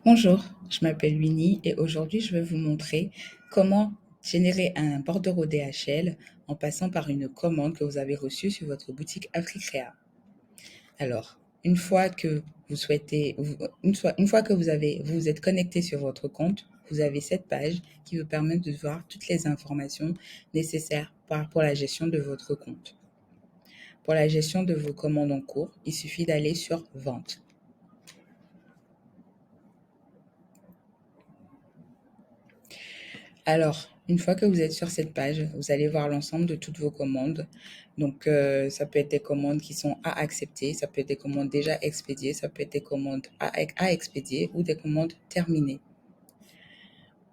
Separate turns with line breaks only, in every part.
Bonjour, je m'appelle Winnie et aujourd'hui je vais vous montrer comment générer un bordereau DHL en passant par une commande que vous avez reçue sur votre boutique Africrea. Alors, une fois que vous souhaitez, une fois que vous vous êtes connecté sur votre compte, vous avez cette page qui vous permet de voir toutes les informations nécessaires pour la gestion de votre compte. Pour la gestion de vos commandes en cours, il suffit d'aller sur Vente. Alors, une fois que vous êtes sur cette page, vous allez voir l'ensemble de toutes vos commandes. Donc, ça peut être des commandes qui sont à accepter, ça peut être des commandes déjà expédiées, ça peut être des commandes à expédier ou des commandes terminées.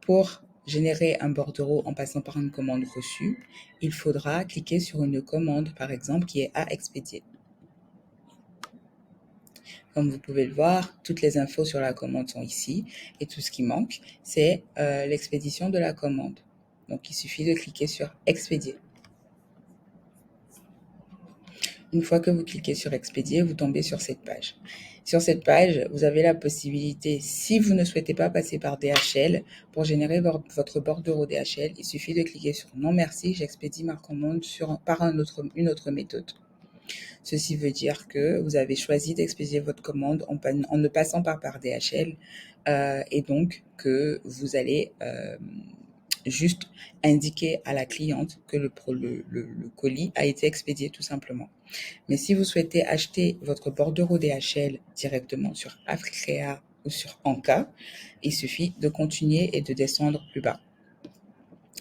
Pour générer un bordereau en passant par une commande reçue, il faudra cliquer sur une commande, par exemple, qui est à expédier. Comme vous pouvez le voir, toutes les infos sur la commande sont ici et tout ce qui manque, c'est l'expédition de la commande. Donc, il suffit de cliquer sur Expédier. Une fois que vous cliquez sur Expédier, vous tombez sur cette page. Sur cette page, vous avez la possibilité, si vous ne souhaitez pas passer par DHL, pour générer votre bordereau DHL, il suffit de cliquer sur Non merci, j'expédie ma commande par une autre méthode. Ceci veut dire que vous avez choisi d'expédier votre commande en ne passant pas par DHL et donc que vous allez juste indiquer à la cliente que le colis a été expédié tout simplement. Mais si vous souhaitez acheter votre bordereau DHL directement sur Africrea ou sur Anka, il suffit de continuer et de descendre plus bas.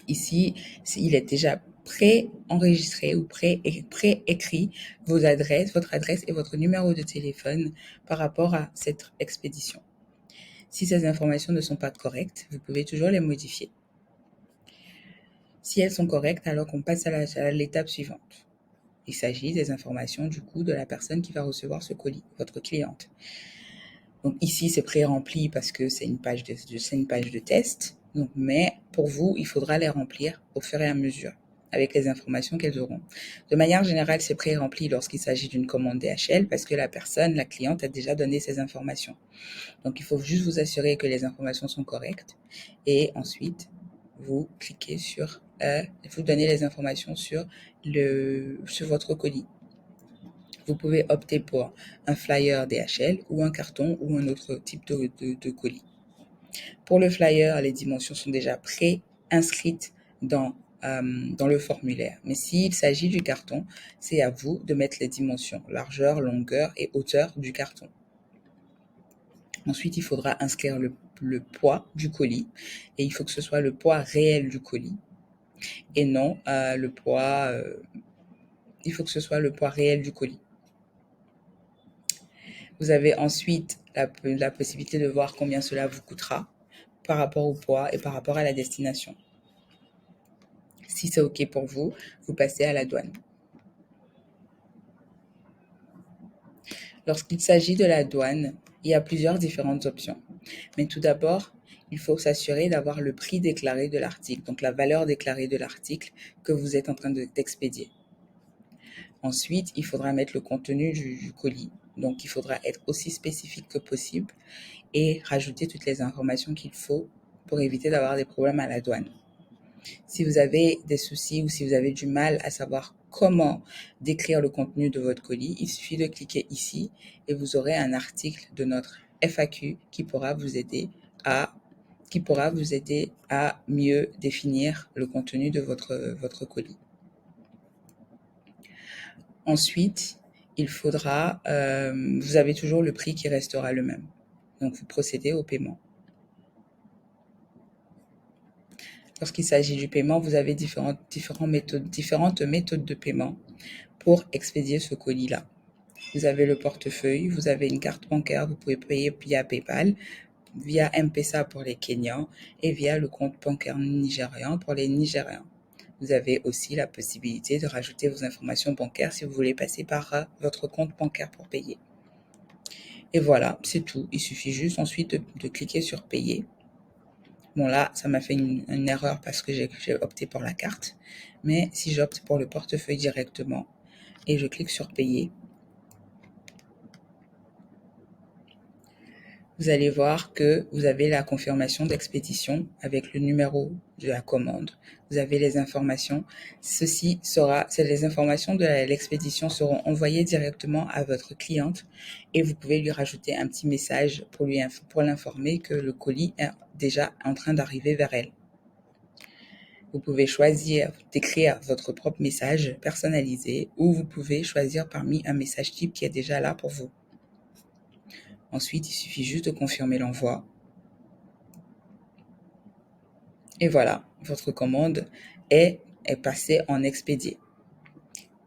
Ici, il est déjà pré-enregistré ou pré-écrit votre adresse et votre numéro de téléphone par rapport à cette expédition. Si ces informations ne sont pas correctes, vous pouvez toujours les modifier. Si elles sont correctes, alors qu'on passe à l'étape suivante. Il s'agit des informations du coup de la personne qui va recevoir ce colis, votre cliente. Donc ici, c'est pré-rempli parce que c'est une page de test. Donc, mais pour vous, il faudra les remplir au fur et à mesure avec les informations qu'elles auront. De manière générale, c'est pré-rempli lorsqu'il s'agit d'une commande DHL parce que la cliente a déjà donné ces informations. Donc, il faut juste vous assurer que les informations sont correctes et ensuite, vous cliquez sur vous donnez les informations sur votre colis. Vous pouvez opter pour un flyer DHL ou un carton ou un autre type de colis. Pour le flyer, les dimensions sont déjà pré-inscrites dans le formulaire. Mais s'il s'agit du carton, c'est à vous de mettre les dimensions, largeur, longueur et hauteur du carton. Ensuite, il faudra inscrire le poids du colis et il faut que ce soit le poids réel du colis et non il faut que ce soit le poids réel du colis. Vous avez ensuite la possibilité de voir combien cela vous coûtera par rapport au poids et par rapport à la destination. Si c'est OK pour vous, vous passez à la douane. Lorsqu'il s'agit de la douane, il y a plusieurs différentes options. Mais tout d'abord, il faut s'assurer d'avoir le prix déclaré de l'article, donc la valeur déclarée de l'article que vous êtes en train d'expédier. Ensuite, il faudra mettre le contenu du colis. Donc, il faudra être aussi spécifique que possible et rajouter toutes les informations qu'il faut pour éviter d'avoir des problèmes à la douane. Si vous avez des soucis ou si vous avez du mal à savoir comment décrire le contenu de votre colis, il suffit de cliquer ici et vous aurez un article de notre FAQ qui pourra vous aider à mieux définir le contenu de votre colis. Ensuite, vous avez toujours le prix qui restera le même. Donc, vous procédez au paiement. Lorsqu'il s'agit du paiement, vous avez différentes méthodes de paiement pour expédier ce colis-là. Vous avez le portefeuille, vous avez une carte bancaire, vous pouvez payer via PayPal, via M-Pesa pour les Kenyans et via le compte bancaire nigérian pour les Nigérians. Vous avez aussi la possibilité de rajouter vos informations bancaires si vous voulez passer par votre compte bancaire pour payer. Et voilà, c'est tout. Il suffit juste ensuite de cliquer sur payer. Bon là, ça m'a fait une erreur parce que j'ai opté pour la carte. Mais si j'opte pour le portefeuille directement et je clique sur payer, vous allez voir que vous avez la confirmation d'expédition avec le numéro de la commande. Vous avez les informations. Les informations de l'expédition seront envoyées directement à votre cliente et vous pouvez lui rajouter un petit message pour l'informer que le colis est déjà en train d'arriver vers elle. Vous pouvez choisir d'écrire votre propre message personnalisé ou vous pouvez choisir parmi un message type qui est déjà là pour vous. Ensuite, il suffit juste de confirmer l'envoi. Et voilà, votre commande est passée en expédié.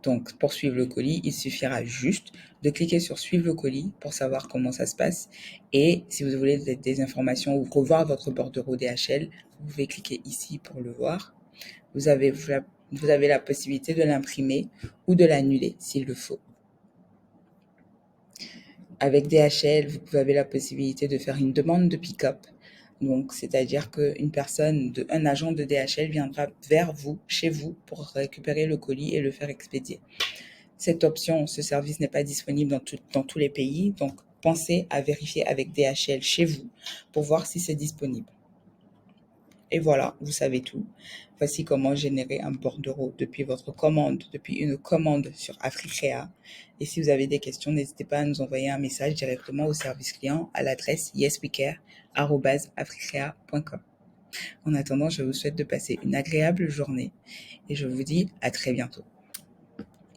Donc, pour suivre le colis, il suffira juste de cliquer sur suivre le colis pour savoir comment ça se passe. Et si vous voulez des informations ou revoir votre bordereau DHL, vous pouvez cliquer ici pour le voir. Vous avez la possibilité de l'imprimer ou de l'annuler s'il le faut. Avec DHL, vous avez la possibilité de faire une demande de pick-up. Donc, c'est-à-dire un agent de DHL viendra vers vous, chez vous, pour récupérer le colis et le faire expédier. Ce service n'est pas disponible dans tous les pays. Donc, pensez à vérifier avec DHL chez vous pour voir si c'est disponible. Et voilà, vous savez tout. Voici comment générer un bordereau depuis une commande sur Africrea. Et si vous avez des questions, n'hésitez pas à nous envoyer un message directement au service client à l'adresse yeswecare@africrea.com. En attendant, je vous souhaite de passer une agréable journée et je vous dis à très bientôt.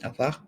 Au revoir.